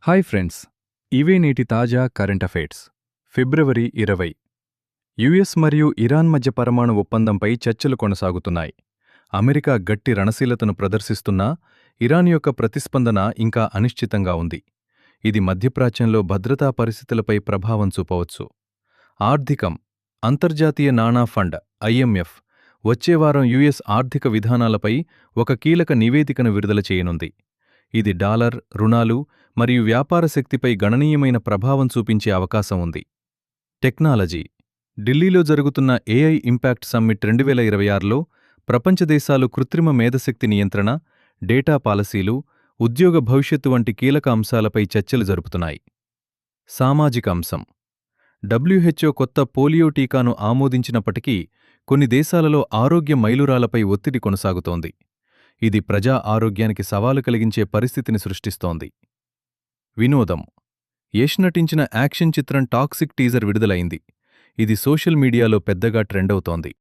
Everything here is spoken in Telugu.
హాయ్ ఫ్రెండ్స్, ఇవే నేటి తాజా కరెంట్ అఫైర్స్. ఫిబ్రవరి 20 యుఎస్ మరియు ఇరాన్ మధ్య పరమాణు ఒప్పందంపై చర్చలు కొనసాగుతున్నాయి. అమెరికా గట్టి రణశీలతను ప్రదర్శిస్తున్నా ఇరాన్ యొక్క ప్రతిస్పందన ఇంకా అనిశ్చితంగా ఉంది. ఇది మధ్యప్రాచ్యంలో భద్రతా పరిస్థితులపై ప్రభావం చూపవచ్చు. ఆర్థికం. అంతర్జాతీయ నాణా ఫండ్ ఐఎంఎఫ్ వచ్చే వారం యుఎస్ ఆర్థిక విధానాలపై ఒక కీలక నివేదికను విడుదల చేయనుంది. ఇది డాలర్, రుణాలు మరియు వ్యాపార శక్తిపై గణనీయమైన ప్రభావం చూపించే అవకాశం ఉంది. టెక్నాలజీ. ఢిల్లీలో జరుగుతున్న ఏఐ ఇంపాక్ట్ సమ్మిట్ 2026లో ప్రపంచ దేశాలు కృత్రిమ మేధశక్తి నియంత్రణ, డేటా పాలసీలు, ఉద్యోగ భవిష్యత్తు వంటి కీలక అంశాలపై చర్చలు జరుపుతున్నాయి. సామాజిక అంశం. డబ్ల్యూహెచ్ఓ కొత్త పోలియో టీకాను ఆమోదించినప్పటికీ కొన్ని దేశాలలో ఆరోగ్య మైలురాలపై ఒత్తిడి కొనసాగుతోంది. ఇది ప్రజా ఆరోగ్యానికి సవాలు కలిగించే పరిస్థితిని సృష్టిస్తోంది. వినోదం. యష్ నటించిన యాక్షన్ చిత్రం టాక్సిక్ టీజర్ విడుదలైంది. ఇది సోషల్ మీడియాలో పెద్దగా ట్రెండవుతోంది.